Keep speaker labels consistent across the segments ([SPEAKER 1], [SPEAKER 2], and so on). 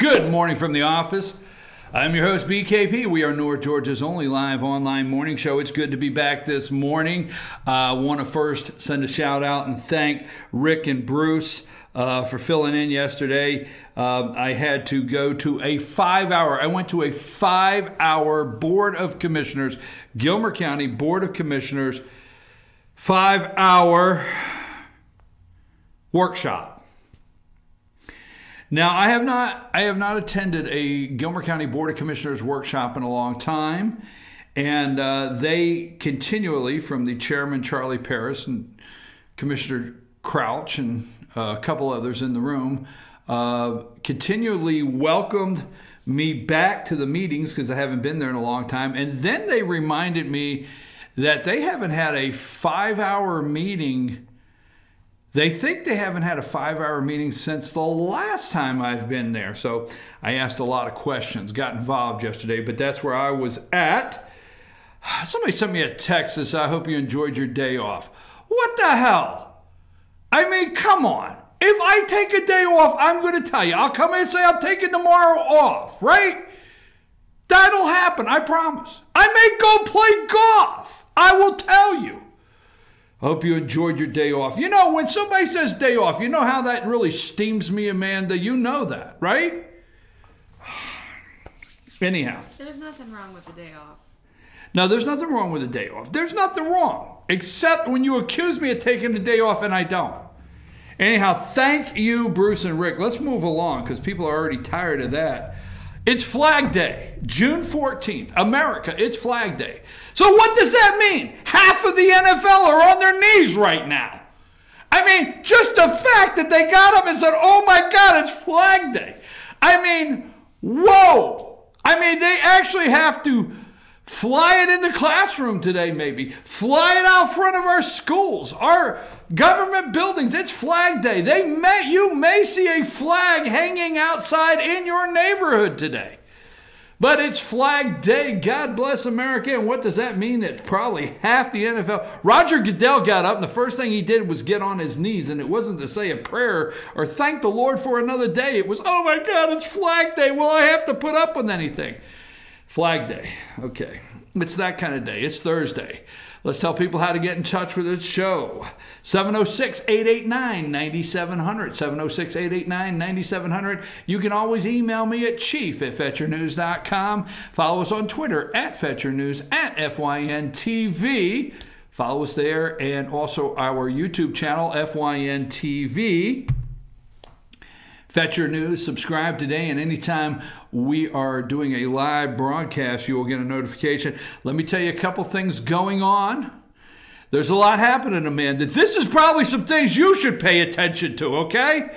[SPEAKER 1] Good morning from the office. I'm your host, BKP. We are North Georgia's only live online morning show. It's good to be back this morning. I want to first send a shout out and thank Rick and Bruce for filling in yesterday. I had to go to a 5-hour, I went to a 5-hour Board of Commissioners, Gilmer County Board of Commissioners, 5-hour workshop. Now, I have not attended a Gilmer County Board of Commissioners workshop in a long time, and they continually, from the chairman Charlie Paris and Commissioner Crouch and a couple others in the room, continually welcomed me back to the meetings because I haven't been there in a long time, and then they reminded me that they haven't had a 5-hour meeting. They think they haven't had a 5-hour meeting since the last time I've been there. So I asked a lot of questions, got involved yesterday, but that's where I was at. Somebody sent me a text that said, I hope you enjoyed your day off. What the hell? I mean, come on. If I take a day off, I'm going to tell you. I'll come in and say I'm taking tomorrow off, right? That'll happen, I promise. I may go play golf. I will tell you. I hope you enjoyed your day off. You know, when somebody says day off, you know how that really steams me, Amanda? You know that, right? Anyhow.
[SPEAKER 2] There's nothing wrong with the day off.
[SPEAKER 1] No, there's nothing wrong with a day off. There's nothing wrong, except when you accuse me of taking the day off and I don't. Anyhow, thank you, Bruce and Rick. Let's move along because people are already tired of that. It's Flag Day, June 14th. America, it's Flag Day. So what does that mean? Half of the NFL are on their knees right now. I mean, just the fact that they got up and said, oh my God, it's Flag Day. I mean, whoa. I mean, they actually have to fly it in the classroom today, maybe. Fly it out front of our schools, our government buildings. It's Flag Day. You may see a flag hanging outside in your neighborhood today. But it's Flag Day. God bless America. And what does that mean? That probably half the NFL. Roger Goodell got up, and the first thing he did was get on his knees. And it wasn't to say a prayer or thank the Lord for another day. It was, oh my God, it's Flag Day. Will I have to put up with anything? Flag Day. Okay. It's that kind of day. It's Thursday. Let's tell people how to get in touch with this show. 706-889-9700. 706-889-9700. You can always email me at chief@fetchernews.com. Follow us on Twitter @FetcherNews, @FYNTV. Follow us there, and also our YouTube channel, FYNTV. Fetcher News, subscribe today, and anytime we are doing a live broadcast, you will get a notification. Let me tell you a couple things going on. There's a lot happening, Amanda. This is probably some things you should pay attention to, okay?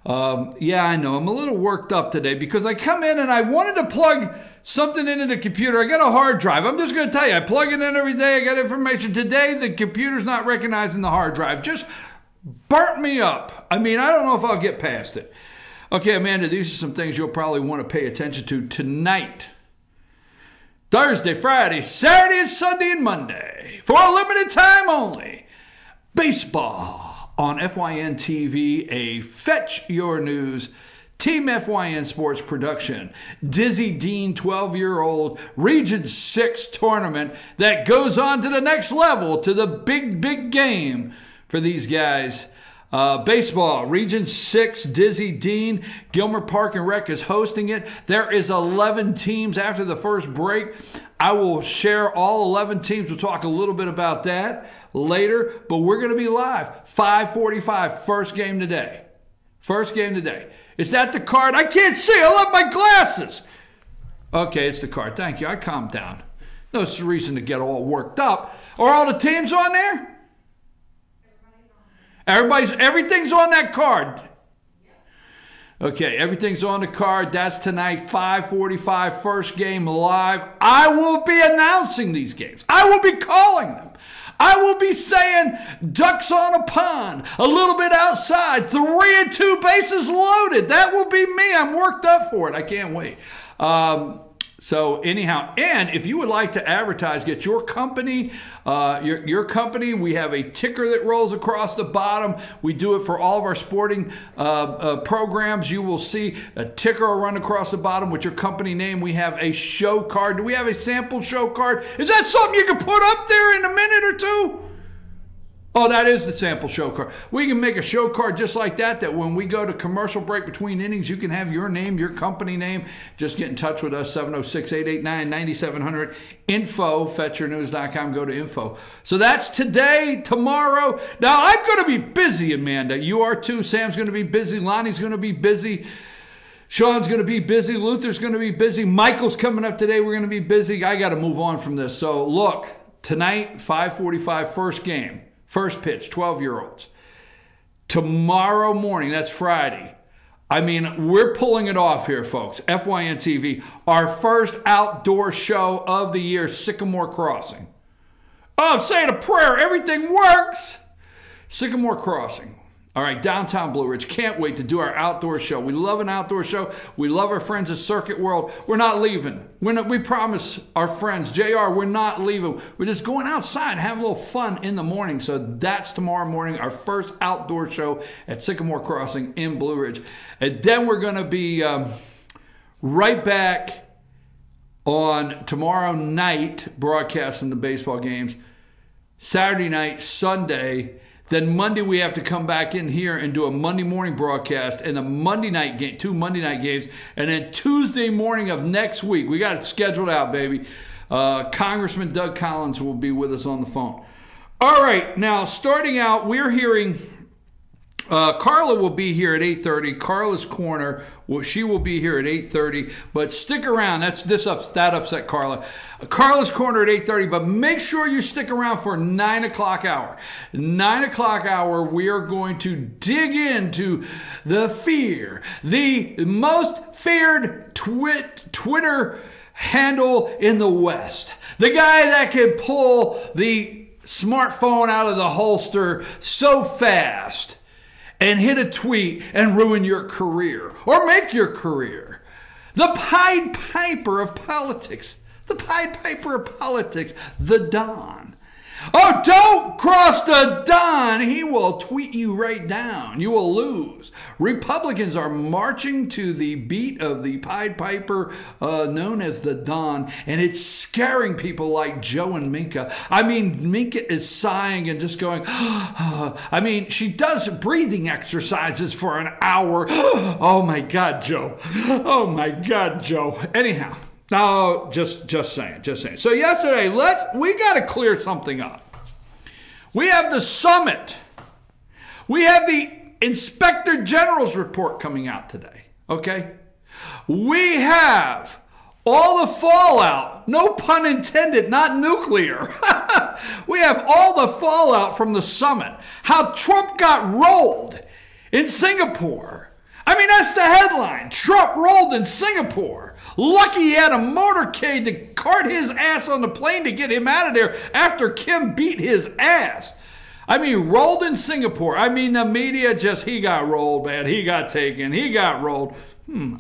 [SPEAKER 1] Yeah, I know. I'm a little worked up today because I come in and I wanted to plug something into the computer. I got a hard drive. I'm just going to tell you, I plug it in every day. I got information. Today, the computer's not recognizing the hard drive. Just burnt me up. I mean, I don't know if I'll get past it. Okay, Amanda, these are some things you'll probably want to pay attention to tonight. Thursday, Friday, Saturday, and Sunday, and Monday. For a limited time only. Baseball on FYN TV, a Fetch Your News Team FYN Sports production. Dizzy Dean, 12-year-old, Region 6 tournament that goes on to the next level, to the big, big game for these guys. Baseball, Region 6, Dizzy Dean, Gilmer Park and Rec is hosting it. There is 11 teams after the first break. I will share all 11 teams. We'll talk a little bit about that later, but we're going to be live. 5:45, first game today. First game today. Is that the card? I can't see. I love my glasses. Okay, it's the card. Thank you. I calmed down. No reason to get all worked up. Are all the teams on there? Everything's on that card. Okay, everything's on the card. That's tonight, 5:45, first game live. I will be announcing these games. I will be calling them. I will be saying ducks on a pond, a little bit outside, 3 and 2 bases loaded. That will be me. I'm worked up for it. I can't wait. So anyhow, and if you would like to advertise, get your company, your company, we have a ticker that rolls across the bottom. We do it for all of our sporting programs. You will see a ticker run across the bottom with your company name. We have a show card. Do we have a sample show card? Is that something you can put up there in a minute or two? Oh, that is the sample show card. We can make a show card just like that, that when we go to commercial break between innings, you can have your name, your company name. Just get in touch with us, 706-889-9700. Info, fetchernews.com. Go to info. So that's today, tomorrow. Now, I'm going to be busy, Amanda. You are too. Sam's going to be busy. Lonnie's going to be busy. Sean's going to be busy. Luther's going to be busy. Michael's coming up today. We're going to be busy. I got to move on from this. So, look, tonight, 5:45, first game. First pitch, 12-year-olds. Tomorrow morning, that's Friday. I mean, we're pulling it off here, folks. FYN TV, our first outdoor show of the year, Sycamore Crossing. Oh, I'm saying a prayer. Everything works. Sycamore Crossing. All right, downtown Blue Ridge. Can't wait to do our outdoor show. We love an outdoor show. We love our friends at Circuit World. We're not leaving. We promise our friends, JR, we're not leaving. We're just going outside and having a little fun in the morning. So that's tomorrow morning, our first outdoor show at Sycamore Crossing in Blue Ridge. And then we're going to be right back on tomorrow night broadcasting the baseball games. Saturday night, Sunday. Then Monday we have to come back in here and do a Monday morning broadcast and a Monday night game, 2 Monday night games. And then Tuesday morning of next week, we got it scheduled out, baby. Congressman Doug Collins will be with us on the phone. All right, now starting out, we're hearing Carla will be here at 8:30. Carla's Corner, she will be here at 8:30. But stick around. That upset Carla. Carla's Corner at 8:30. But make sure you stick around for 9 o'clock hour. 9 o'clock hour, we are going to dig into the most feared Twitter handle in the West. The guy that can pull the smartphone out of the holster so fast and hit a tweet and ruin your career or make your career. The Pied Piper of politics. The Pied Piper of politics. The Don. Oh, don't cross the Don. He will tweet you right down. You will lose. Republicans are marching to the beat of the Pied Piper known as the Don, and it's scaring people like Joe and Minka. I mean, Minka is sighing and just going, I mean, she does breathing exercises for an hour. Oh, my God, Joe. Oh, my God, Joe. Anyhow. No, just saying. So yesterday, we got to clear something up. We have the summit. We have the Inspector General's report coming out today, okay? We have all the fallout, no pun intended, not nuclear. We have all the fallout from the summit. How Trump got rolled in Singapore. I mean, that's the headline. Trump rolled in Singapore. Lucky he had a motorcade to cart his ass on the plane to get him out of there after Kim beat his ass. I mean, rolled in Singapore. I mean, the media he got rolled, man. He got taken. He got rolled.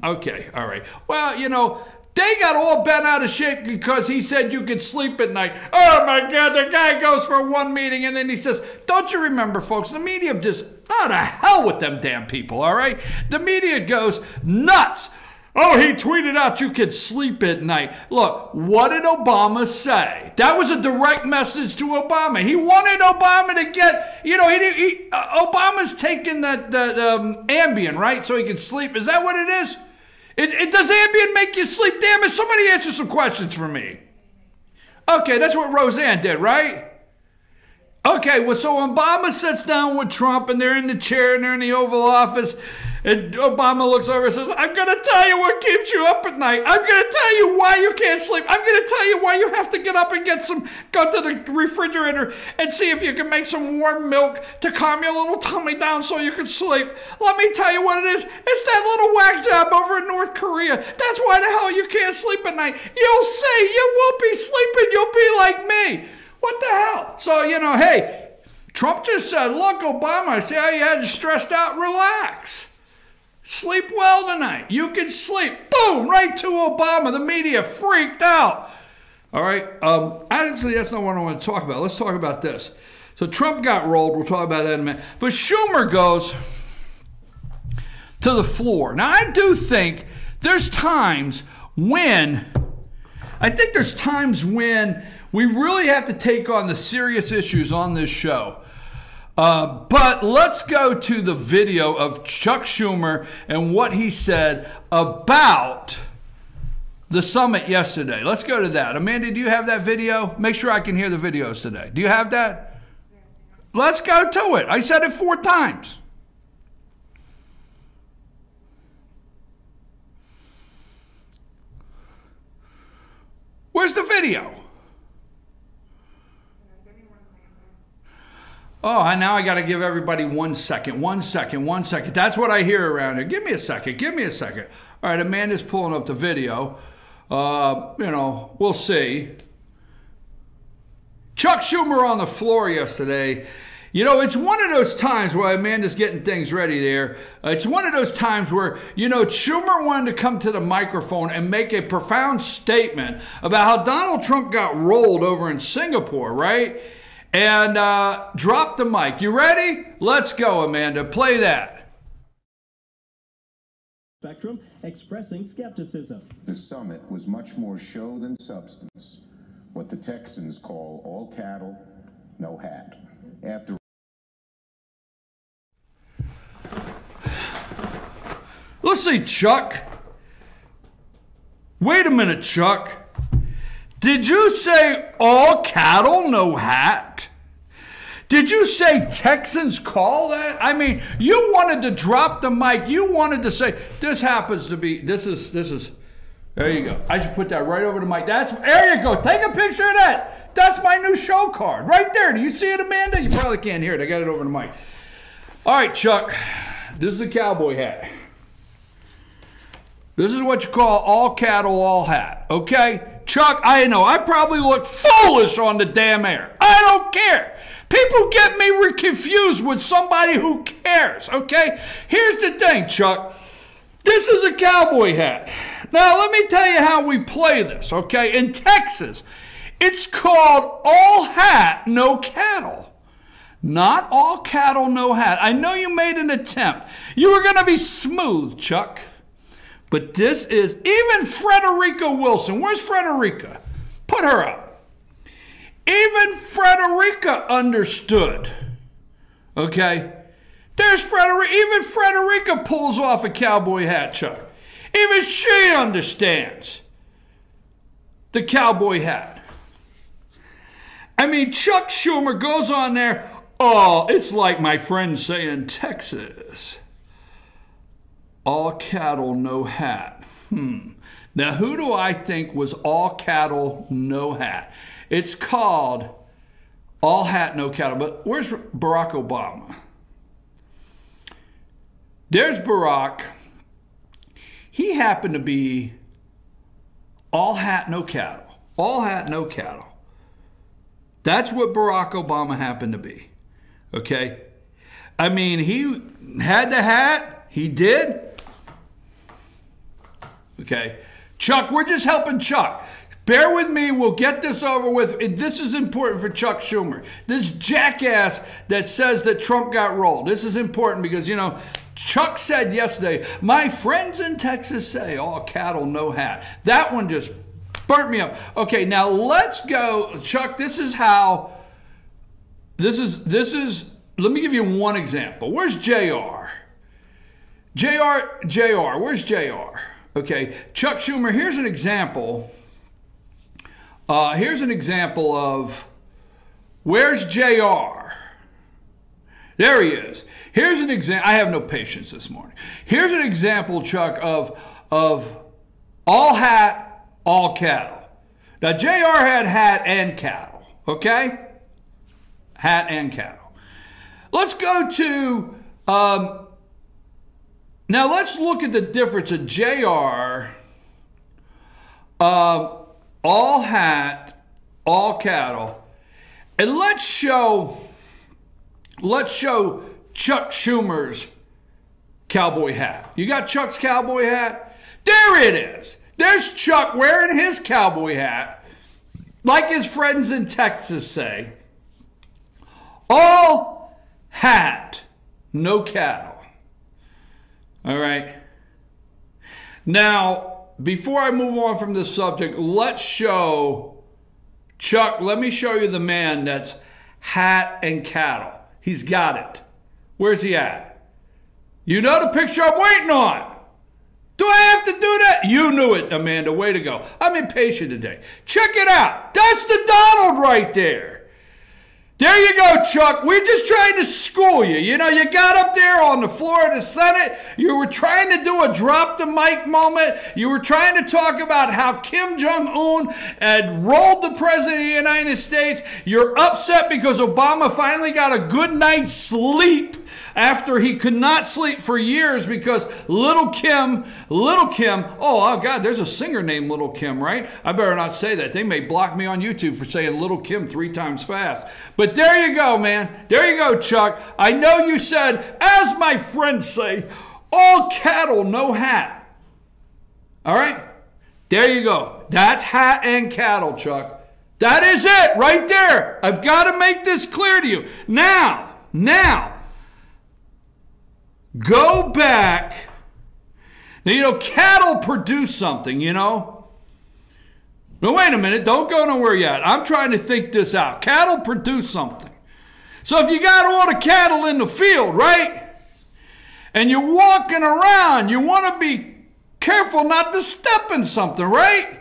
[SPEAKER 1] Okay, all right. Well, you know, they got all bent out of shape because he said you could sleep at night. Oh, my God, the guy goes for one meeting and then he says, don't you remember, folks, the media just, to hell with them damn people, all right? The media goes nuts. Oh, he tweeted out you could sleep at night. Look, what did Obama say? That was a direct message to Obama. He wanted Obama to get, you know, Obama's taking the Ambien, right? So he can sleep. Is that what it is? Does Ambien make you sleep? Damn it, somebody answer some questions for me. Okay, that's what Roseanne did, right? Okay, well, so Obama sits down with Trump and they're in the chair and they're in the Oval Office and Obama looks over and says, I'm going to tell you what keeps you up at night. I'm going to tell you why you can't sleep. I'm going to tell you why you have to get up and go to the refrigerator and see if you can make some warm milk to calm your little tummy down so you can sleep. Let me tell you what it is. It's that little whack job over in North Korea. That's why the hell you can't sleep at night. You'll see. You won't be sleeping. You'll be like me. What the hell? So, you know, hey, Trump just said, look, Obama, I see how you had you stressed out. Relax. Sleep well tonight. You can sleep. Boom, right to Obama. The media freaked out. All right. Honestly, that's not what I want to talk about. Let's talk about this. So Trump got rolled. We'll talk about that in a minute. But Schumer goes to the floor. Now, I do think there's times when we really have to take on the serious issues on this show. But let's go to the video of Chuck Schumer and what he said about the summit yesterday. Let's go to that. Amanda, do you have that video? Make sure I can hear the videos today. Do you have that? Let's go to it. I said it 4 times. Where's the video? Oh, now I got to give everybody 1 second. 1 second, 1 second. That's what I hear around here. Give me a second. Give me a second. All right, Amanda's pulling up the video. We'll see. Chuck Schumer on the floor yesterday. It's one of those times where Amanda's getting things ready there. It's one of those times where, Schumer wanted to come to the microphone and make a profound statement about how Donald Trump got rolled over in Singapore, right? And drop the mic. You ready? Let's go, Amanda. Play that.
[SPEAKER 3] Spectrum expressing skepticism.
[SPEAKER 4] The summit was much more show than substance. What the Texans call all cattle, no hat.
[SPEAKER 1] Let's see, Chuck. Wait a minute, Chuck. Did you say all cattle, no hat? Did you say Texans call that? I mean, you wanted to drop the mic. You wanted to say, this happens to be, this is, there you go. I should put that right over the mic. There you go. Take a picture of that. That's my new show card right there. Do you see it, Amanda? You probably can't hear it. I got it over the mic. All right, Chuck. This is a cowboy hat. This is what you call all cattle, all hat. Okay? Chuck, I know. I probably look foolish on the damn air. I don't care. People get me confused with somebody who cares. Okay? Here's the thing, Chuck. This is a cowboy hat. Now, let me tell you how we play this, okay? In Texas, it's called all hat, no cattle. Not all cattle, no hat. I know you made an attempt. You were going to be smooth, Chuck. But this is, even Frederica Wilson, where's Frederica? Put her up. Even Frederica understood, okay? There's Frederica, even Frederica pulls off a cowboy hat, Chuck. Even she understands the cowboy hat. I mean, Chuck Schumer goes on there, oh, it's like my friend saying Texas. All cattle, no hat. Now, who do I think was all cattle, no hat? It's called all hat, no cattle. But where's Barack Obama? There's Barack. He happened to be all hat, no cattle. All hat, no cattle. That's what Barack Obama happened to be. Okay? I mean, he had the hat. He did. Okay? Chuck, we're just helping Chuck. Bear with me. We'll get this over with. This is important for Chuck Schumer. This jackass that says that Trump got rolled. This is important because, Chuck said yesterday, my friends in Texas say all cattle, no hat. That one just burnt me up. Okay, now let's go. Chuck, this is, let me give you one example. Where's JR? Where's JR? Okay, Chuck Schumer, here's an example. Here's an example of, where's JR? There he is. Here's an example. I have no patience this morning. Here's an example, Chuck, of all hat, all cattle. Now, JR had hat and cattle, okay? Hat and cattle. Let's go to, now let's look at the difference of JR, all hat, all cattle, and let's show Chuck Schumer's cowboy hat. You got Chuck's cowboy hat? There it is. There's Chuck wearing his cowboy hat. Like his friends in Texas say, all hat, no cattle. All right. Now, before I move on from this subject, let's show Chuck. Let me show you the man that's hat and cattle. He's got it. Where's he at? You know the picture I'm waiting on. Do I have to do that? You knew it, Amanda. Way to go. I'm impatient today. Check it out. That's the Donald right there. There you go, Chuck. We're just trying to school you. You know, you got up there on the floor of the Senate. You were trying to do a drop the mic moment. You were trying to talk about how Kim Jong-un had rolled the president of the United States. You're upset because Obama finally got a good night's sleep after he could not sleep for years because Little Kim, oh God, there's a singer named Little Kim, right? I better not say that. They may block me on YouTube for saying Little Kim 3 times fast. But there you go, man. There you go, Chuck. I know you said, as my friends say, all cattle, no hat. All right? There you go. That's hat and cattle, Chuck. That is it right there. I've got to make this clear to you. Now, go back. Now, you know, cattle produce something, you know. Now, wait a minute. Don't go nowhere yet. I'm trying to think this out. Cattle produce something. So if you got all the cattle in the field, right, and you're walking around, you want to be careful not to step in something, right?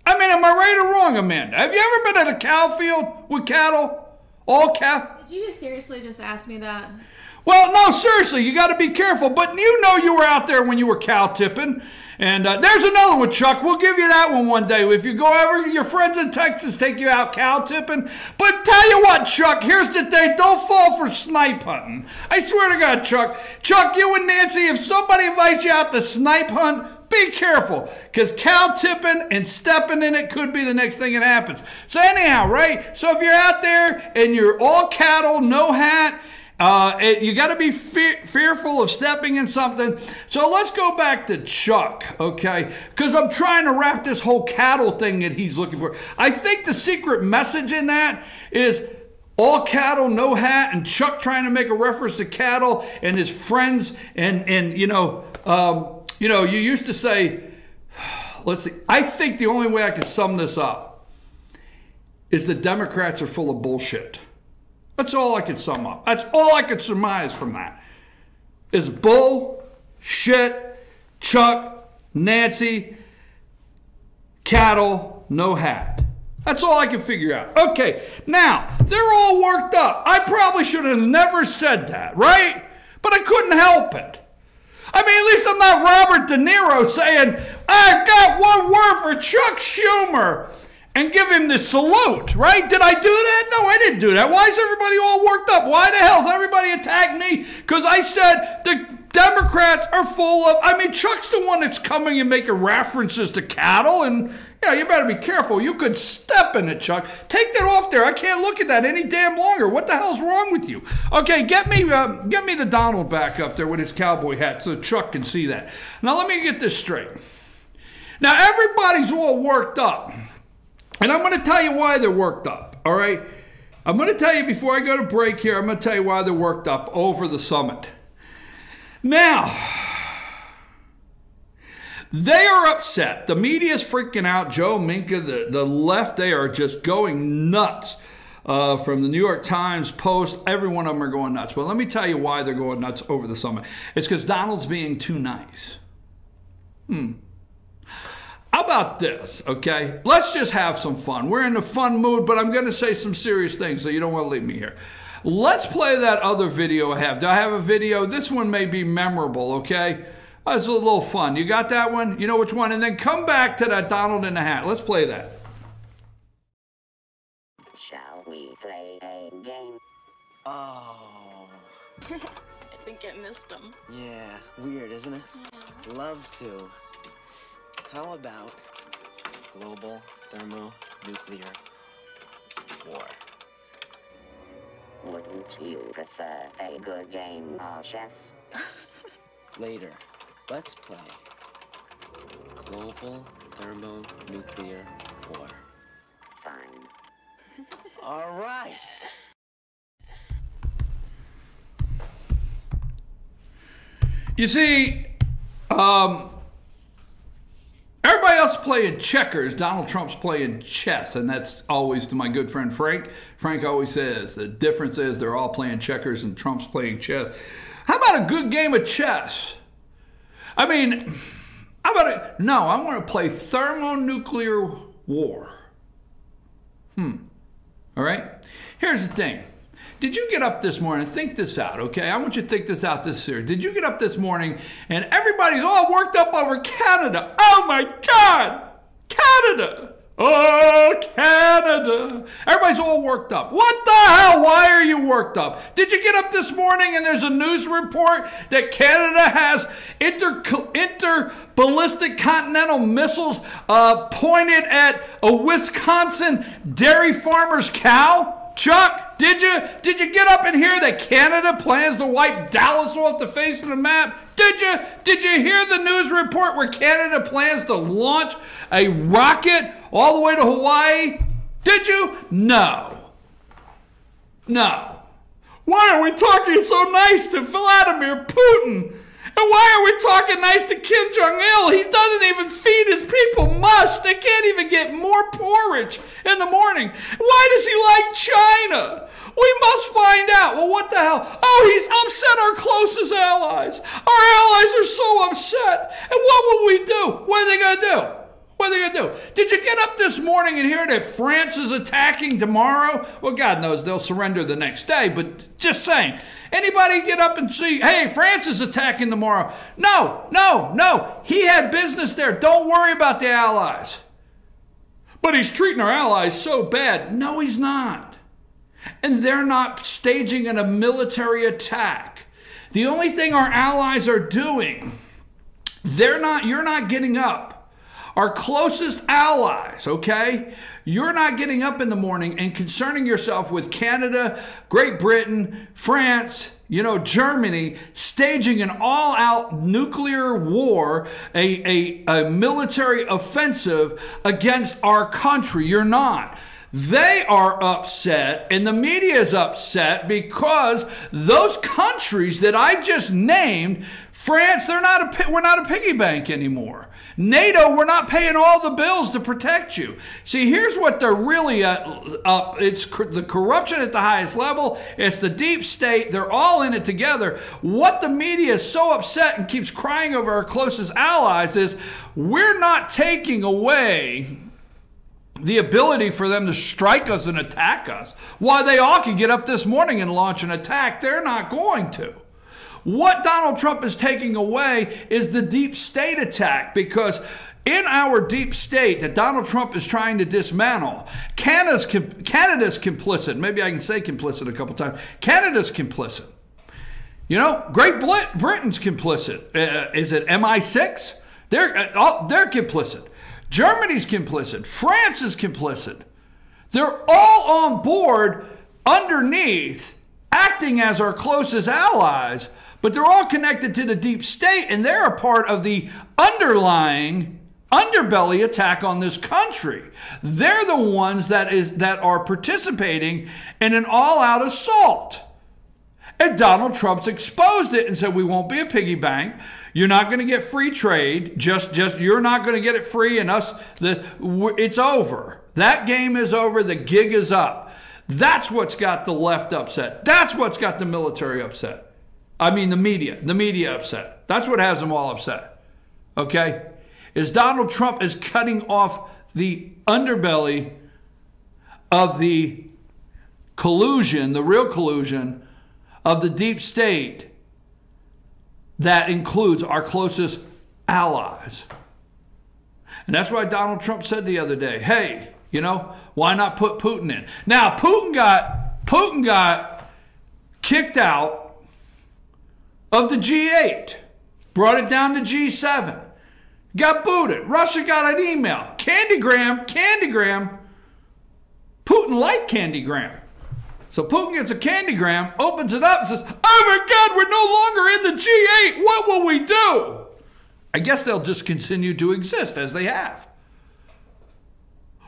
[SPEAKER 1] I mean, am I right or wrong, Amanda? Have you ever been at a cow field with cattle? All cattle?
[SPEAKER 2] Did you seriously just ask me that?
[SPEAKER 1] Well, no, seriously, you got to be careful. But you know you were out there when you were cow tipping. And there's another one, Chuck. We'll give you that one day. If you go over, your friends in Texas take you out cow tipping. But tell you what, Chuck, here's the thing. Don't fall for snipe hunting. I swear to God, Chuck. Chuck, you and Nancy, if somebody invites you out to snipe hunt, be careful. Because cow tipping and stepping in it could be the next thing that happens. So anyhow, right? So if you're out there and you're all cattle, no hat, you got to be fearful of stepping in something. So let's go back to Chuck, okay? Because I'm trying to wrap this whole cattle thing that he's looking for. I think the secret message in that is all cattle, no hat, and Chuck trying to make a reference to cattle and his friends. And you used to say, let's see, I think the only way I can sum this up is the Democrats are full of bullshit. That's all I could sum up. That's all I could surmise from that. Is bull, shit, Chuck, Nancy, cattle, no hat. That's all I can figure out. Okay, now, they're all worked up. I probably should have never said that, right? But I couldn't help it. I mean, at least I'm not Robert De Niro saying, I've got one word for Chuck Schumer. And give him the salute, right? Did I do that? No, I didn't do that. Why is everybody all worked up? Why the hell is everybody attacking me? Because I said the Democrats are full of, I mean, Chuck's the one that's coming and making references to cattle, and yeah, you better be careful. You could step in it, Chuck. Take that off there. I can't look at that any damn longer. What the hell's wrong with you? Okay, get me the Donald back up there with his cowboy hat so Chuck can see that. Now, let me get this straight. Now, everybody's all worked up. And I'm going to tell you why they're worked up, all right? I'm going to tell you before I go to break here, I'm going to tell you why they're worked up over the summit. Now, they are upset. The media's freaking out. Joe, Minka, the left, they are just going nuts. From the New York Times, Post, every one of them are going nuts. But let me tell you why they're going nuts over the summit. It's because Donald's being too nice. How about this, okay? Let's just have some fun. We're in a fun mood, but I'm going to say some serious things, so you don't want to leave me here. Let's play that other video I have. Do I have a video? This one may be memorable, okay? It's a little fun. You got that one? You know which one? And then come back to that Donald in the hat. Let's play that.
[SPEAKER 5] Shall we play a game?
[SPEAKER 6] Oh.
[SPEAKER 7] I think I missed him.
[SPEAKER 6] Yeah, weird, isn't it?
[SPEAKER 7] Yeah.
[SPEAKER 6] Love to. How about global thermonuclear war?
[SPEAKER 5] Wouldn't you prefer a good game of chess?
[SPEAKER 6] Later, let's play global thermonuclear war.
[SPEAKER 5] Fine.
[SPEAKER 6] All right.
[SPEAKER 1] You see, everybody else is playing checkers. Donald Trump's playing chess, and that's always to my good friend Frank. Frank always says the difference is they're all playing checkers and Trump's playing chess. How about a good game of chess? I mean, how about no, I want to play thermonuclear war. All right? Here's the thing. Did you get up this morning? Think this out, okay? I want you to think this out this series. Did you get up this morning and everybody's all worked up over Canada? Oh my God! Canada! Oh, Canada! Everybody's all worked up. What the hell? Why are you worked up? Did you get up this morning and there's a news report that Canada has interballistic continental missiles pointed at a Wisconsin dairy farmer's cow? Chuck, did you get up and hear that Canada plans to wipe Dallas off the face of the map? Did you hear the news report where Canada plans to launch a rocket all the way to Hawaii? Did you? No. No. Why are we talking so nice to Vladimir Putin? And why are we talking nice to Kim Jong-il? He doesn't even feed his people mush. They can't even get more porridge in the morning. Why does he like China? We must find out. Well, what the hell? Oh, he's upset our closest allies. Our allies are so upset. And what will we do? What are they going to do? What are they going to do? Did you get up this morning and hear that France is attacking tomorrow? Well, God knows they'll surrender the next day, but just saying. Anybody get up and see, hey, France is attacking tomorrow? No. He had business there. Don't worry about the allies. But he's treating our allies so bad. No, he's not. And they're not staging a military attack. The only thing our allies are doing, you're not getting up. Our closest allies, okay? You're not getting up in the morning and concerning yourself with Canada, Great Britain, France, Germany, staging an all-out nuclear war, a military offensive against our country. You're not. They are upset, and the media is upset because those countries that I just named, France, we're not a piggy bank anymore. NATO, we're not paying all the bills to protect you. See, here's what they're really up. It's the corruption at the highest level. It's the deep state. They're all in it together. What the media is so upset and keeps crying over our closest allies is we're not taking away the ability for them to strike us and attack us. Why they all could get up this morning and launch an attack, they're not going to. What Donald Trump is taking away is the deep state attack, because in our deep state that Donald Trump is trying to dismantle, Canada's complicit. Maybe I can say complicit a couple times. Canada's complicit. Great Britain's complicit. Is it MI6? They're complicit. Germany's complicit. France is complicit. They're all on board underneath, acting as our closest allies, but they're all connected to the deep state, and they're a part of the underlying underbelly attack on this country. They're the ones that are participating in an all-out assault. And Donald Trump's exposed it and said, we won't be a piggy bank. You're not going to get free trade. Just you're not going to get it free, and it's over. That game is over. The gig is up. That's what's got the left upset. That's what's got the military upset. I mean, the media upset. That's what has them all upset. Okay? Is Donald Trump is cutting off the underbelly of the collusion, the real collusion of the deep state that includes our closest allies. And that's why Donald Trump said the other day, hey, why not put Putin in? Now, Putin got kicked out of the G8, brought it down to G7, got booted. Russia got an email. Candygram. Putin liked Candygram. So Putin gets a candygram, opens it up, and says, oh my God, we're no longer in the G8. What will we do? I guess they'll just continue to exist as they have.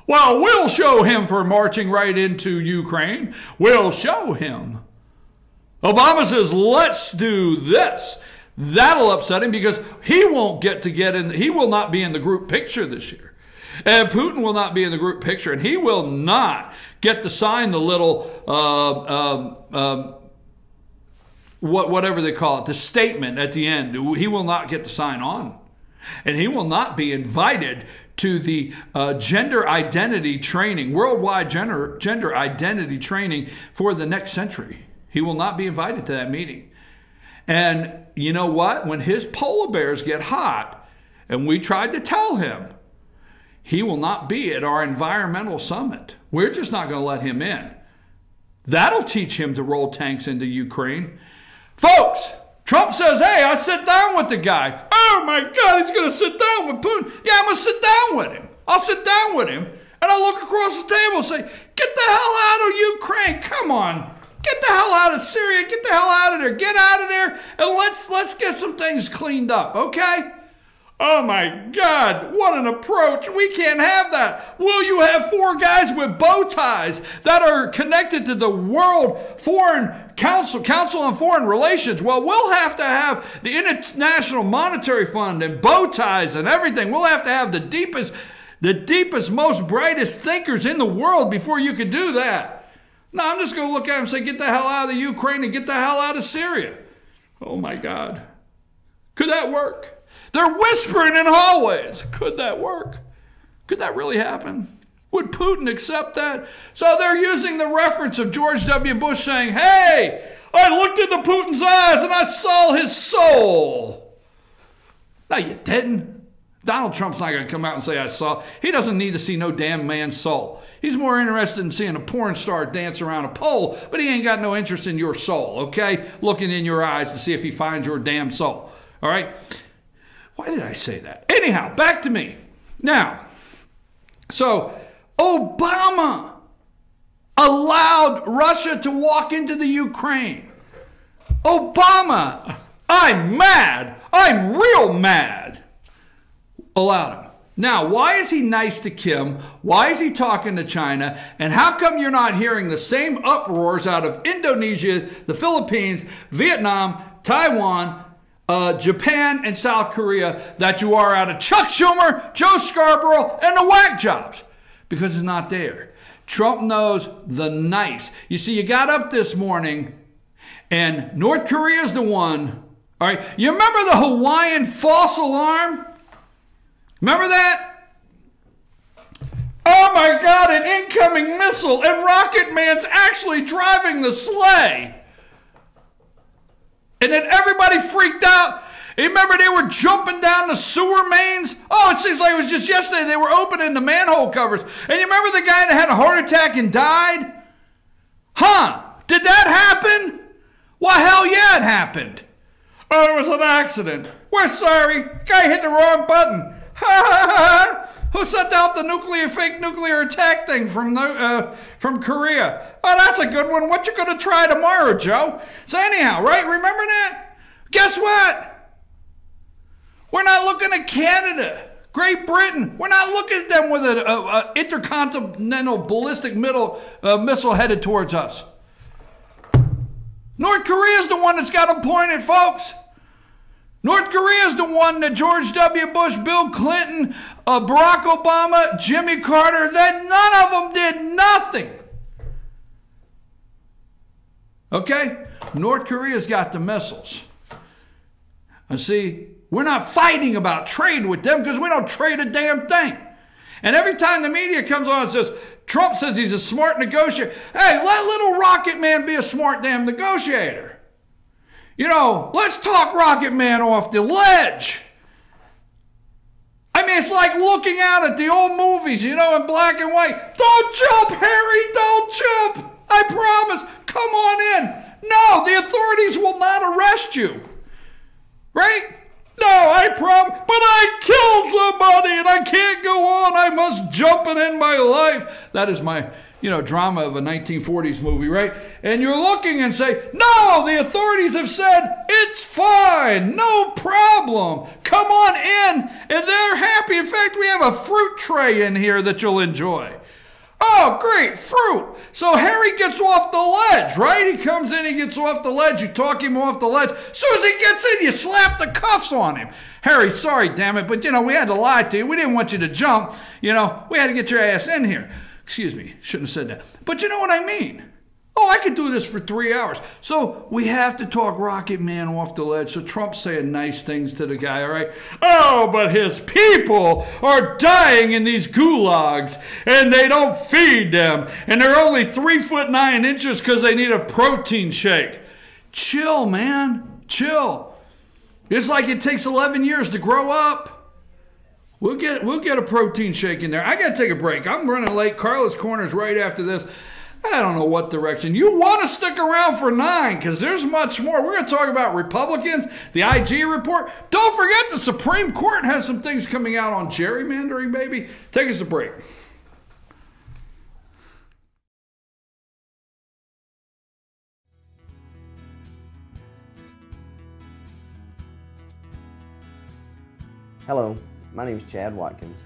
[SPEAKER 1] Well, we'll show him for marching right into Ukraine. We'll show him. Obama says, let's do this. That'll upset him because he won't get in. He will not be in the group picture this year. And Putin will not be in the group picture, and he will not get to sign the little, whatever they call it, the statement at the end. He will not get to sign on. And he will not be invited to the gender identity training, worldwide gender identity training for the next century. He will not be invited to that meeting. And you know what? When his polar bears get hot, and we tried to tell him, he will not be at our environmental summit. We're just not going to let him in. That'll teach him to roll tanks into Ukraine. Folks, Trump says, hey, I sit down with the guy. Oh my God, he's going to sit down with Putin. Yeah, I'm going to sit down with him. I'll sit down with him, and I'll look across the table and say, get the hell out of Ukraine. Come on. Get the hell out of Syria. Get the hell out of there. Get out of there, and let's get some things cleaned up, okay? Oh my God, what an approach. We can't have that. Will you have 4 guys with bow ties that are connected to the World Foreign Council on Foreign Relations? Well, we'll have to have the International Monetary Fund and bow ties and everything. We'll have to have the deepest, most brightest thinkers in the world before you can do that. No, I'm just going to look at him and say, get the hell out of the Ukraine and get the hell out of Syria. Oh my God. Could that work? They're whispering in hallways. Could that work? Could that really happen? Would Putin accept that? So they're using the reference of George W. Bush saying, hey, I looked into Putin's eyes and I saw his soul. No, you didn't. Donald Trump's not going to come out and say I saw. He doesn't need to see no damn man's soul. He's more interested in seeing a porn star dance around a pole, but he ain't got no interest in your soul, okay? Looking in your eyes to see if he finds your damn soul, all right? Why did I say that? Anyhow, back to me. Now, so Obama allowed Russia to walk into the Ukraine. Obama, I'm mad. I'm real mad. Allowed him. Now, why is he nice to Kim? Why is he talking to China? And how come you're not hearing the same uproars out of Indonesia, the Philippines, Vietnam, Taiwan, Japan, and South Korea that you are out of Chuck Schumer, Joe Scarborough, and the whack jobs? Because it's not there. Trump knows the nice. You see, you got up this morning, and North Korea is the one. All right, you remember the Hawaiian false alarm? Remember that? Oh my God, an incoming missile, and Rocket Man's actually driving the sleigh. And then everybody freaked out. You remember they were jumping down the sewer mains? Oh, it seems like it was just yesterday they were opening the manhole covers. And you remember the guy that had a heart attack and died? Huh? Did that happen? Well, hell yeah, it happened. Oh, it was an accident. We're sorry. Guy hit the wrong button. Ha ha ha. Who sent out the fake nuclear attack thing from Korea? Oh, that's a good one. What you gonna try tomorrow, Joe? So anyhow, right? Remember that? Guess what? We're not looking at Canada, Great Britain. We're not looking at them with an intercontinental ballistic missile headed towards us. North Korea is the one that's got them pointed, folks. North Korea is the one that George W. Bush, Bill Clinton, Barack Obama, Jimmy Carter, that none of them did nothing. Okay? North Korea's got the missiles. And see, we're not fighting about trade with them because we don't trade a damn thing. And every time the media comes on and says, Trump says he's a smart negotiator. Hey, let little Rocket Man be a smart damn negotiator. You know, let's talk Rocket Man off the ledge. I mean, it's like looking out at the old movies, you know, in black and white. Don't jump, Harry, don't jump. I promise. Come on in. No, the authorities will not arrest you. Right? No, I promise. But I killed somebody and I can't go on, I must jump and end my life. That is my, drama of a 1940s movie, right? And you're looking and say, no, the authorities have said it's fine, no problem. Come on in, and they're happy. In fact, we have a fruit tray in here that you'll enjoy. Oh, great, fruit. So Harry gets off the ledge, right? He comes in, he gets off the ledge. You talk him off the ledge. As soon as he gets in, you slap the cuffs on him. Harry, sorry, damn it, but, we had to lie to you. We didn't want you to jump. We had to get your ass in here. Excuse me, shouldn't have said that. But you know what I mean. Oh, I could do this for 3 hours. So we have to talk Rocket Man off the ledge. So Trump's saying nice things to the guy, all right? Oh, but his people are dying in these gulags, and they don't feed them. And they're only 3'9" because they need a protein shake. Chill, man. Chill. It's like it takes 11 years to grow up. We'll get a protein shake in there. I got to take a break. I'm running late. Carla's Corner's right after this. I don't know what direction. You want to stick around for 9 because there's much more. We're going to talk about Republicans, the IG report. Don't forget the Supreme Court has some things coming out on gerrymandering, baby. Take us a break.
[SPEAKER 8] Hello, my name is Chad Watkins.